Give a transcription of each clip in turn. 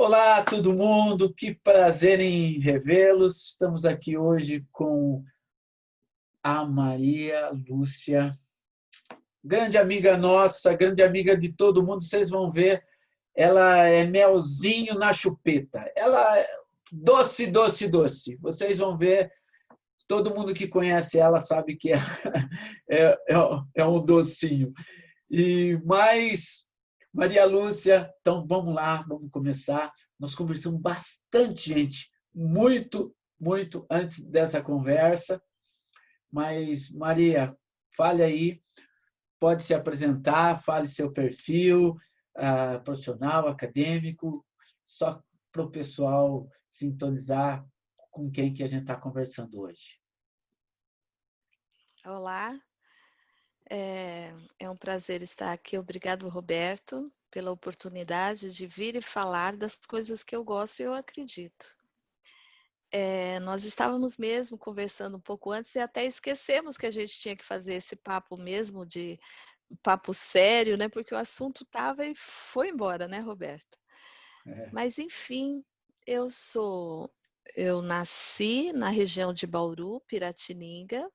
Olá, todo mundo, que prazer em revê-los. Estamos aqui hoje com a Maria Lúcia, grande amiga nossa, grande amiga de todo mundo. Vocês vão ver, ela é melzinho na chupeta. Ela é doce, doce, doce. Vocês vão ver, todo mundo que conhece ela sabe que é um docinho. Mas, Maria Lúcia, então vamos lá, vamos começar. Nós conversamos bastante, gente, muito, muito antes dessa conversa. Mas, Maria, fale aí, pode se apresentar, fale seu perfil profissional, acadêmico, só para o pessoal sintonizar com quem que a gente está conversando hoje. Olá, é um prazer estar aqui. Obrigado, Roberto, pela oportunidade de vir e falar das coisas que eu gosto e eu acredito. Nós estávamos mesmo conversando um pouco antes e até esquecemos que a gente tinha que fazer esse papo mesmo de papo sério, né? Porque o assunto estava e foi embora, né, Roberto? Mas enfim, eu nasci na região de Bauru, Piratininga.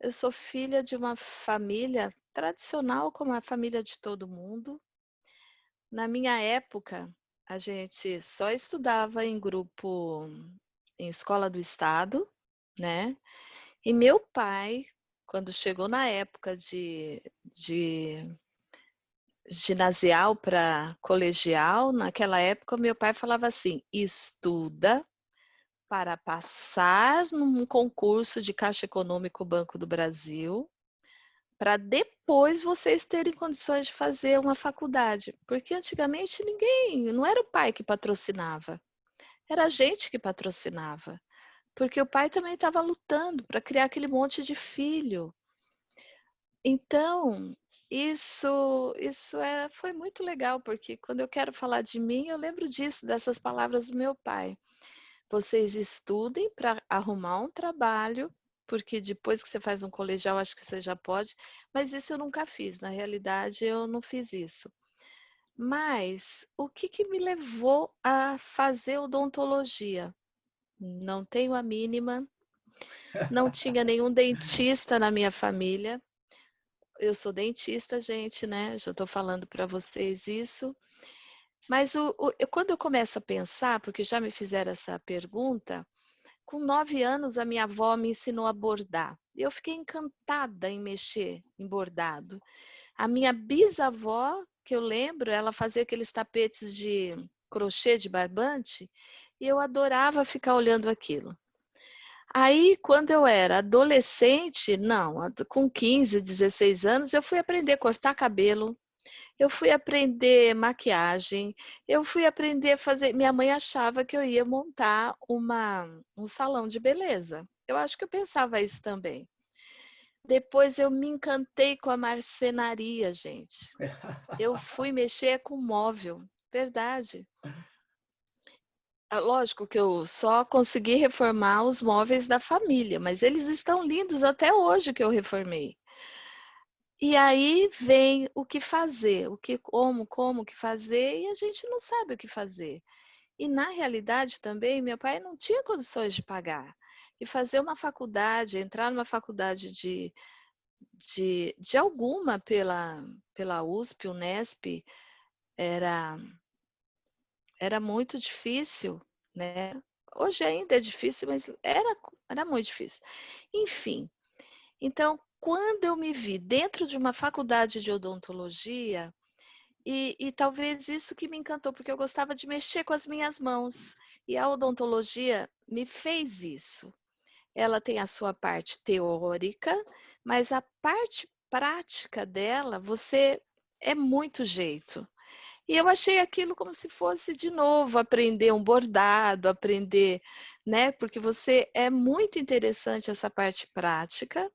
Eu sou filha de uma família tradicional, como a família de todo mundo. Na minha época, a gente só estudava em grupo, em escola do estado, né? E meu pai, quando chegou na época de ginasial para colegial, naquela época, meu pai falava assim: estuda para passar num concurso de Caixa Econômico Banco do Brasil, para depois vocês terem condições de fazer uma faculdade. Porque antigamente não era o pai que patrocinava, era a gente que patrocinava. Porque o pai também estava lutando para criar aquele monte de filho. Então, foi muito legal, porque quando eu quero falar de mim, eu lembro disso, dessas palavras do meu pai. Vocês estudem para arrumar um trabalho, porque depois que você faz um colegial, acho que você já pode, mas isso eu nunca fiz, na realidade eu não fiz isso. Mas o que me levou a fazer odontologia? Não tenho a mínima, não tinha nenhum dentista na minha família. Eu sou dentista, gente, né? Já estou falando para vocês isso. Mas quando eu começo a pensar, porque já me fizeram essa pergunta, com 9 anos, a minha avó me ensinou a bordar. Eu fiquei encantada em mexer em bordado. A minha bisavó, que eu lembro, ela fazia aqueles tapetes de crochê de barbante e eu adorava ficar olhando aquilo. Aí, quando eu era adolescente, não, com 15, 16 anos, eu fui aprender a cortar cabelo, eu fui aprender maquiagem, eu fui aprender a fazer. Minha mãe achava que eu ia montar um salão de beleza. Eu acho que eu pensava isso também. Depois eu me encantei com a marcenaria, gente. Eu fui mexer com móvel, verdade. Lógico que eu só consegui reformar os móveis da família, mas eles estão lindos até hoje que eu reformei. E aí vem o que fazer, como que fazer, e a gente não sabe o que fazer. E na realidade também, meu pai não tinha condições de pagar. E fazer uma faculdade, entrar numa faculdade de alguma pela USP, Unesp, era, era muito difícil, né? Hoje ainda é difícil, mas era muito difícil. Enfim, então, quando eu me vi dentro de uma faculdade de odontologia, e talvez isso que me encantou, porque eu gostava de mexer com as minhas mãos, e a odontologia me fez isso. Ela tem a sua parte teórica, mas a parte prática dela, você é muito jeito. E eu achei aquilo como se fosse de novo aprender um bordado, aprender, né? Porque você é muito interessante essa parte prática,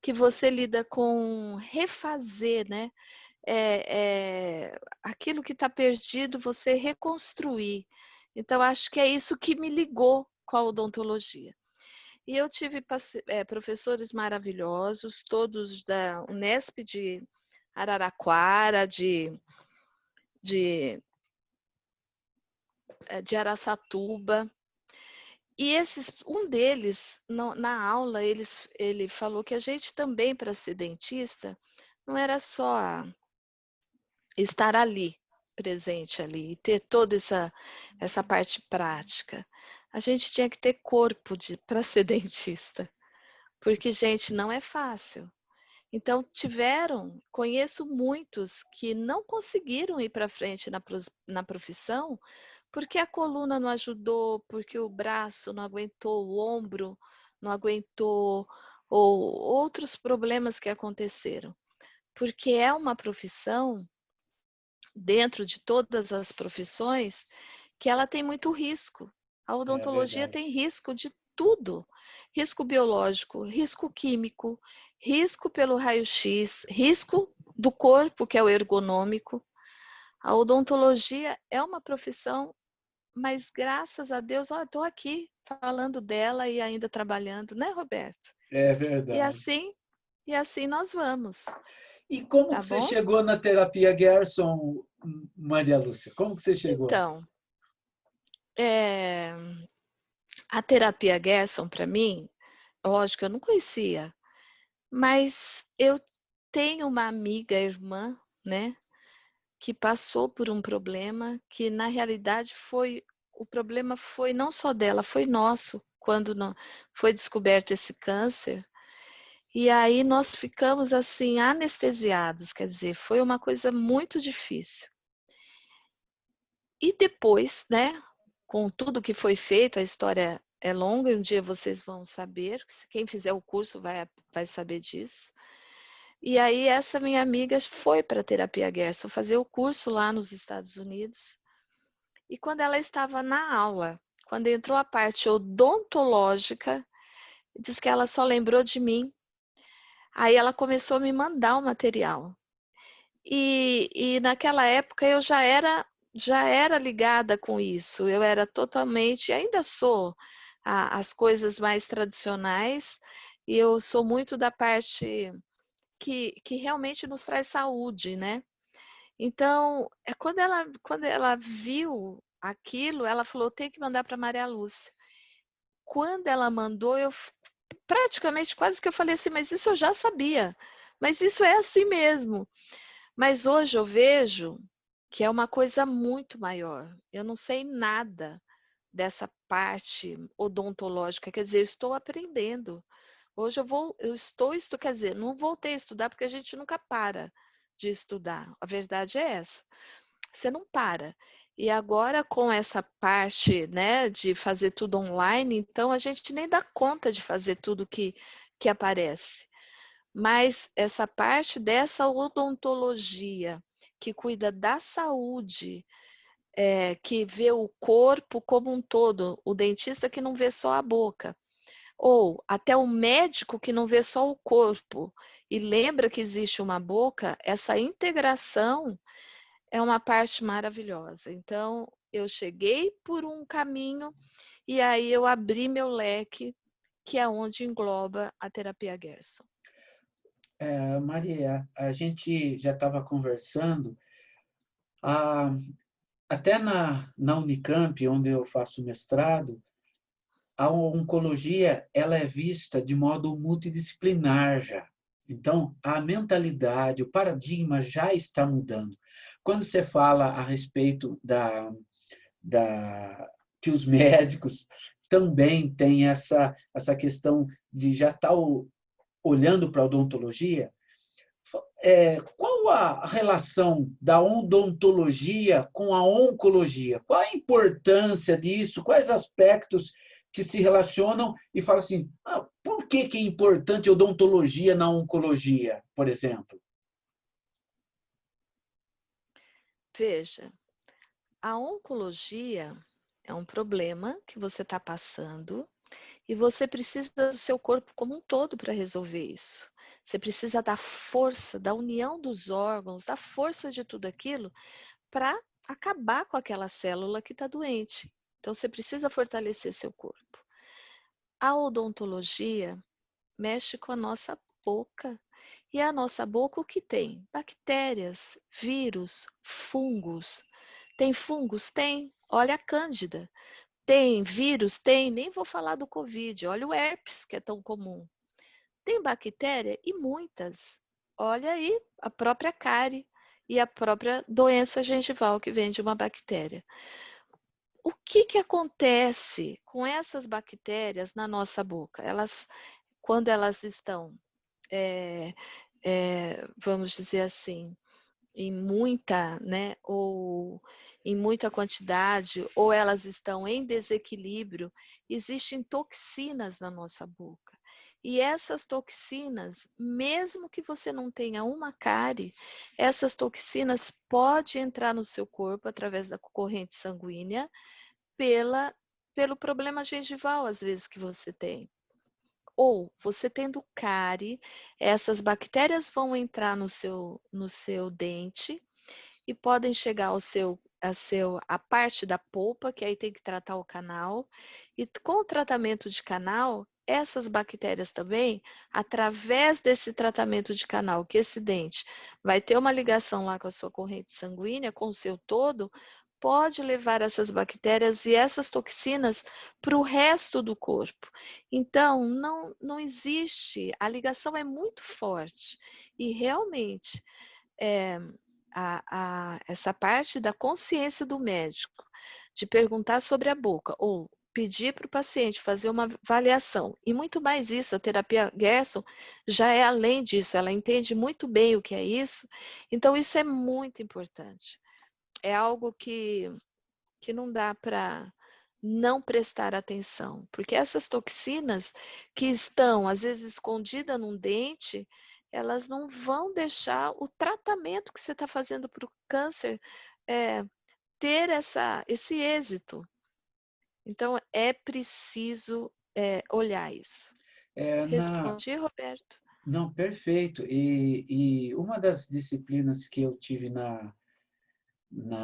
que você lida com refazer, né? Aquilo que está perdido, você reconstruir. Então, acho que é isso que me ligou com a odontologia. E eu tive professores maravilhosos, todos da Unesp de Araraquara, de de Araçatuba. E um deles, na aula, ele falou que a gente também, para ser dentista, não era só estar ali, presente ali, e ter toda essa parte prática. A gente tinha que ter corpo para ser dentista, porque, gente, não é fácil. Então, conheço muitos que não conseguiram ir para frente na profissão, porque a coluna não ajudou, porque o braço não aguentou, o ombro não aguentou, ou outros problemas que aconteceram. Porque é uma profissão, dentro de todas as profissões, que ela tem muito risco. A É odontologia tem verdade. risco de tudo. Risco biológico, risco químico, risco pelo raio-x, risco do corpo, que é o ergonômico. A odontologia é uma profissão, mas graças a Deus, estou aqui falando dela e ainda trabalhando, né, Roberto? É E verdade. assim, e assim nós vamos, E como tá que você bom? chegou na terapia Gerson, Maria Lúcia? Como que você chegou? Então, é, a terapia Gerson, para mim, lógico, eu não conhecia, mas eu tenho uma amiga, irmã, né, que passou por um problema que, na realidade, o problema foi não só dela, foi nosso, quando foi descoberto esse câncer. E aí nós ficamos assim anestesiados, quer dizer, foi uma coisa muito difícil. E depois, né, com tudo que foi feito, a história é longa e um dia vocês vão saber, quem fizer o curso vai saber disso. E aí essa minha amiga foi para a terapia Gerson fazer o curso lá nos Estados Unidos. E quando ela estava na aula, quando entrou a parte odontológica, diz que ela só lembrou de mim. Aí ela começou a me mandar o material. E naquela época eu já era ligada com isso. Eu era totalmente, ainda sou, as coisas mais tradicionais. E eu sou muito da parte que realmente nos traz saúde, né? Então, quando ela viu aquilo, ela falou: tem que mandar para Maria Lúcia. Quando ela mandou, praticamente quase que eu falei assim, mas isso eu já sabia. Mas isso é assim mesmo. Mas hoje eu vejo que é uma coisa muito maior. Eu não sei nada dessa parte odontológica, quer dizer, eu estou aprendendo. Hoje eu estou estudando, quer dizer, não voltei a estudar porque a gente nunca para de estudar. A verdade é essa. Você não para. E agora com essa parte, né, de fazer tudo online, então a gente nem dá conta de fazer tudo que aparece. Mas essa parte dessa odontologia que cuida da saúde, que vê o corpo como um todo, o dentista que não vê só a boca, ou até o médico que não vê só o corpo e lembra que existe uma boca, essa integração é uma parte maravilhosa. Então, eu cheguei por um caminho e aí eu abri meu leque, que é onde engloba a terapia Gerson. Maria, a gente já estava conversando, ah, até na Unicamp, onde eu faço mestrado, a oncologia ela é vista de modo multidisciplinar já. Então, a mentalidade, o paradigma já está mudando. Quando você fala a respeito que os médicos também têm essa questão de já estar olhando para a odontologia, qual a relação da odontologia com a oncologia? Qual a importância disso? Quais aspectos que se relacionam e fala assim, por que é importante odontologia na oncologia, por exemplo? Veja, a oncologia é um problema que você está passando e você precisa do seu corpo como um todo para resolver isso. Você precisa da força, da união dos órgãos, da força de tudo aquilo para acabar com aquela célula que está doente. Então, você precisa fortalecer seu corpo. A odontologia mexe com a nossa boca. E a nossa boca o que tem? Bactérias, vírus, fungos. Tem fungos? Tem. Olha a cândida. Tem vírus? Tem. Nem vou falar do Covid. Olha o herpes, que é tão comum. Tem bactéria? E muitas. Olha aí a própria cárie e a própria doença gengival que vem de uma bactéria. O que que acontece com essas bactérias na nossa boca? Quando elas estão, vamos dizer assim, em muita, né, ou em muita quantidade, ou elas estão em desequilíbrio, existem toxinas na nossa boca. E essas toxinas, mesmo que você não tenha uma cárie, essas toxinas podem entrar no seu corpo através da corrente sanguínea pelo problema gengival, às vezes, que você tem. Ou você tendo cárie, essas bactérias vão entrar no seu dente e podem chegar a parte da polpa, que aí tem que tratar o canal. E com o tratamento de canal, essas bactérias também, através desse tratamento de canal, que esse dente vai ter uma ligação lá com a sua corrente sanguínea, com o seu todo, pode levar essas bactérias e essas toxinas para o resto do corpo. Então, não existe, a ligação é muito forte. E realmente, é, essa parte da consciência do médico, de perguntar sobre a boca, ou pedir para o paciente fazer uma avaliação, e muito mais isso, a terapia Gerson já é além disso, ela entende muito bem o que é isso, então isso é muito importante. É algo que não dá para não prestar atenção, porque essas toxinas que estão, às vezes, escondidas num dente, elas não vão deixar o tratamento que você está fazendo para o câncer ter esse êxito. Então, é preciso olhar isso. É, Respondi, Roberto? não, perfeito. E uma das disciplinas que eu tive na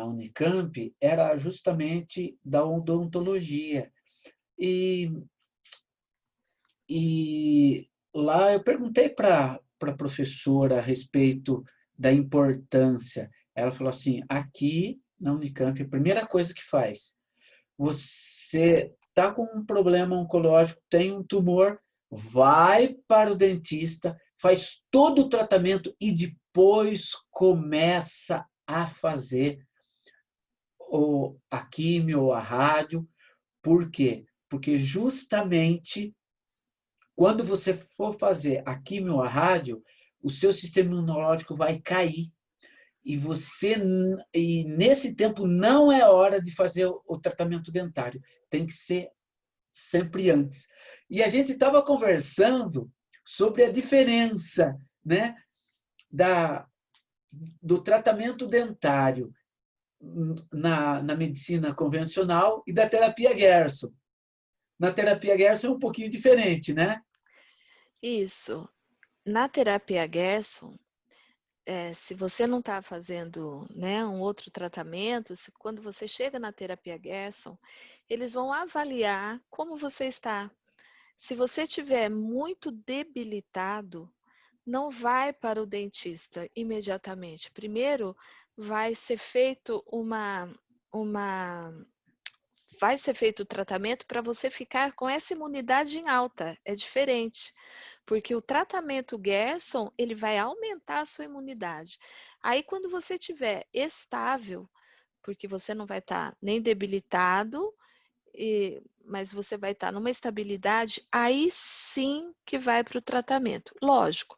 Unicamp era justamente da odontologia. E, e lá eu perguntei para a professora a respeito da importância. Ela falou assim: aqui na Unicamp, a primeira coisa que faz, você está com um problema oncológico, tem um tumor, vai para o dentista, faz todo o tratamento e depois começa a fazer a químio ou a rádio. Por quê? Porque justamente quando você for fazer a químio ou a rádio, o seu sistema imunológico vai cair. E nesse tempo não é hora de fazer o tratamento dentário. Tem que ser sempre antes. E a gente estava conversando sobre a diferença, né, do tratamento dentário na medicina convencional e da terapia Gerson. Na terapia Gerson é um pouquinho diferente, né? Isso. Na terapia Gerson, se você não está fazendo, né, um outro tratamento, quando você chega na terapia Gerson, eles vão avaliar como você está. Se você estiver muito debilitado, não vai para o dentista imediatamente. Primeiro vai ser feito uma vai ser feito o tratamento para você ficar com essa imunidade em alta. É diferente, porque o tratamento Gerson, ele vai aumentar a sua imunidade. Aí quando você estiver estável, porque você não vai estar nem debilitado, mas você vai estar numa estabilidade, aí sim que vai para o tratamento. Lógico,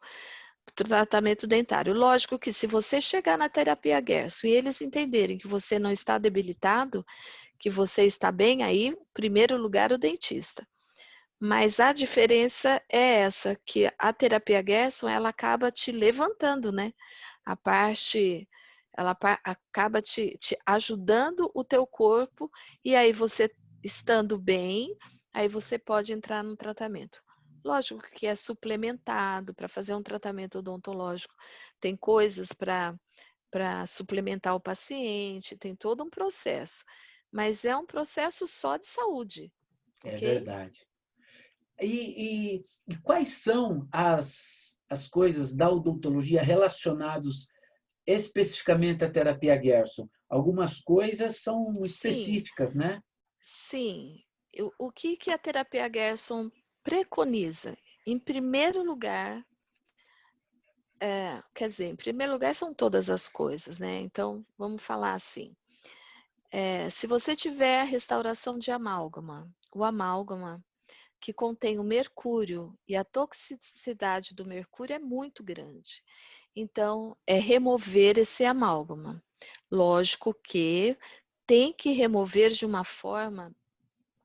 tratamento dentário. Lógico que se você chegar na terapia Gerson e eles entenderem que você não está debilitado, que você está bem, aí, em primeiro lugar, o dentista. Mas a diferença é essa, que a terapia Gerson, ela acaba te levantando, né? A parte, ela acaba te ajudando o teu corpo, e aí você estando bem, aí você pode entrar no tratamento. Lógico que é suplementado para fazer um tratamento odontológico. Tem coisas para suplementar o paciente, tem todo um processo. Mas é um processo só de saúde, É ok? verdade. E quais são as coisas da odontologia relacionadas especificamente à terapia Gerson? algumas coisas são Sim, específicas, né? sim. O que que a terapia Gerson preconiza? Em primeiro lugar, quer dizer, em primeiro lugar são todas as coisas, né? Então, vamos falar assim. Se você tiver a restauração de amálgama, o amálgama que contém o mercúrio e a toxicidade do mercúrio é muito grande. Então, é remover esse amálgama. Lógico que tem que remover de uma forma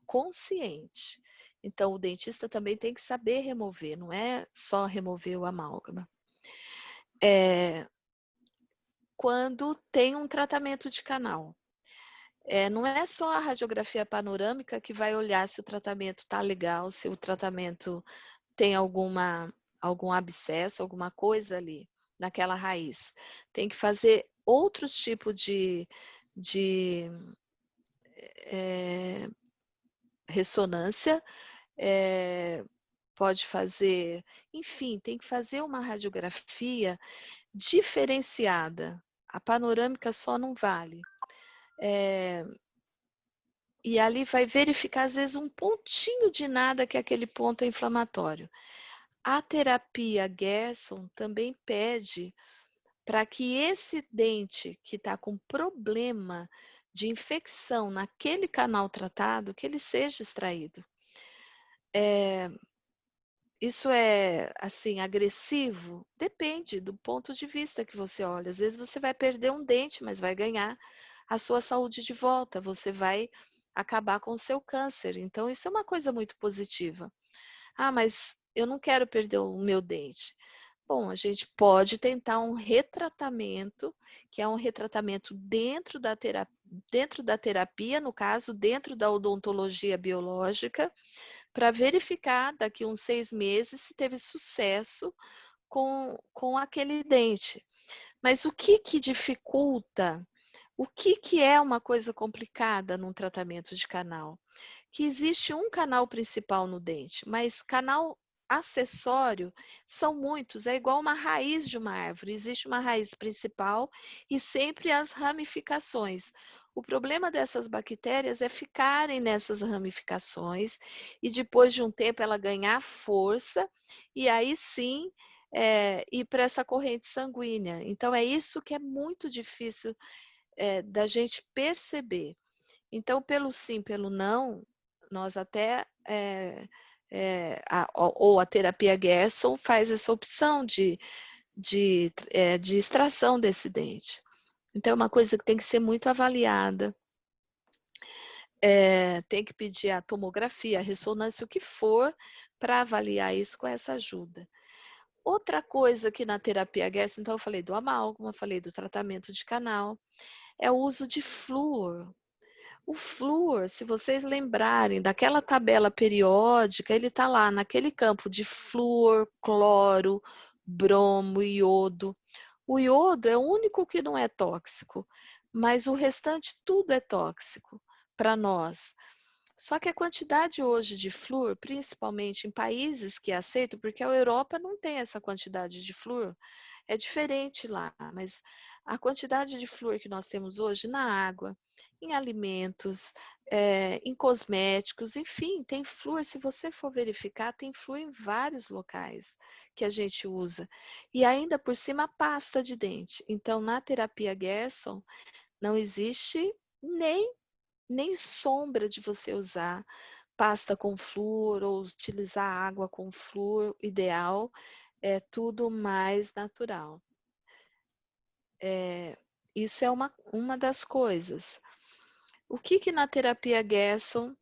consciente. Então, o dentista também tem que saber remover, não é só remover o amálgama. Quando tem um tratamento de canal. Não é só a radiografia panorâmica que vai olhar se o tratamento está legal, se o tratamento tem algum abscesso, alguma coisa ali naquela raiz. Tem que fazer outro tipo de ressonância, pode fazer, enfim, tem que fazer uma radiografia diferenciada. A panorâmica só não vale. E ali vai verificar, às vezes, um pontinho de nada que aquele ponto é inflamatório. A terapia Gerson também pede para que esse dente que está com problema de infecção naquele canal tratado, que ele seja extraído. Isso é, assim, agressivo? Depende do ponto de vista que você olha. Às vezes você vai perder um dente, mas vai ganhar a sua saúde de volta. Você vai acabar com o seu câncer. Então, isso é uma coisa muito positiva. Ah, mas eu não quero perder o meu dente. Bom, a gente pode tentar um retratamento, que é um retratamento dentro da terapia, no caso, dentro da odontologia biológica, para verificar daqui uns 6 meses se teve sucesso com aquele dente. Mas o que que dificulta? O que que é uma coisa complicada num tratamento de canal? Que existe um canal principal no dente, mas canal acessório são muitos, é igual uma raiz de uma árvore, existe uma raiz principal e sempre as ramificações. O problema dessas bactérias é ficarem nessas ramificações e depois de um tempo ela ganhar força e aí sim ir para essa corrente sanguínea. Então é isso que é muito difícil da gente perceber. Então, pelo sim, pelo não, nós até, ou a terapia Gerson faz essa opção de extração desse dente. Então, é uma coisa que tem que ser muito avaliada. Tem que pedir a tomografia, a ressonância, o que for, para avaliar isso com essa ajuda. Outra coisa que na terapia Gerson, então eu falei do amálgama, falei do tratamento de canal, é o uso de flúor. O flúor, se vocês lembrarem daquela tabela periódica, ele está lá naquele campo de flúor, cloro, bromo, iodo. O iodo é o único que não é tóxico, mas o restante tudo é tóxico para nós. Só que a quantidade hoje de flúor, principalmente em países que aceitam, porque a Europa não tem essa quantidade de flúor, é diferente lá, mas a quantidade de flúor que nós temos hoje na água, em alimentos, em cosméticos, enfim, tem flúor. Se você for verificar, tem flúor em vários locais que a gente usa. E ainda por cima, pasta de dente. Então, na terapia Gerson, não existe nem sombra de você usar pasta com flúor ou utilizar água com flúor. Ideal é tudo mais natural. Isso é uma das coisas. O que que na terapia Gerson,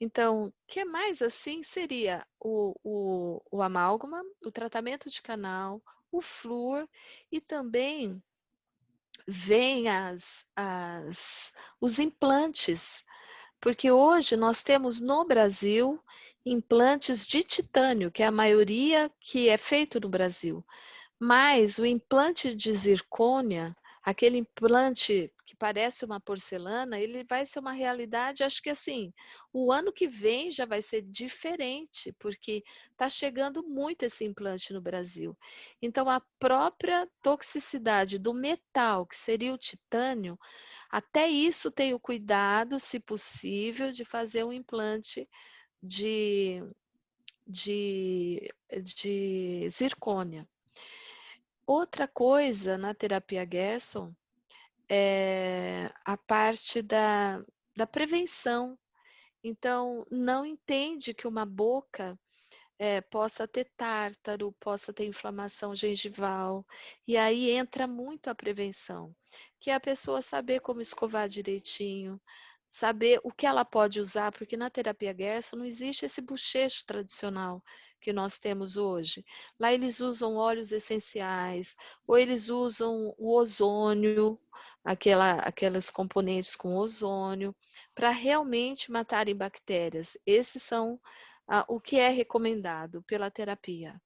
então, que mais assim seria o amálgama, o tratamento de canal, o flúor e também vem os implantes, porque hoje nós temos no Brasil implantes de titânio, que é a maioria que é feito no Brasil. Mas o implante de zircônia, aquele implante que parece uma porcelana, ele vai ser uma realidade, acho que assim, o ano que vem já vai ser diferente, porque está chegando muito esse implante no Brasil. Então, a própria toxicidade do metal, que seria o titânio, até isso tenho cuidado, se possível, de fazer um implante de, de zircônia. Outra coisa na terapia Gerson é a parte da prevenção. Então, não entende que uma boca possa ter tártaro, possa ter inflamação gengival, e aí entra muito a prevenção, que é a pessoa saber como escovar direitinho, saber o que ela pode usar, porque na terapia Gerson não existe esse bochecho tradicional que nós temos hoje. Lá eles usam óleos essenciais, ou eles usam o ozônio, aqueles componentes com ozônio, para realmente matarem bactérias. Esses são o que é recomendado pela terapia.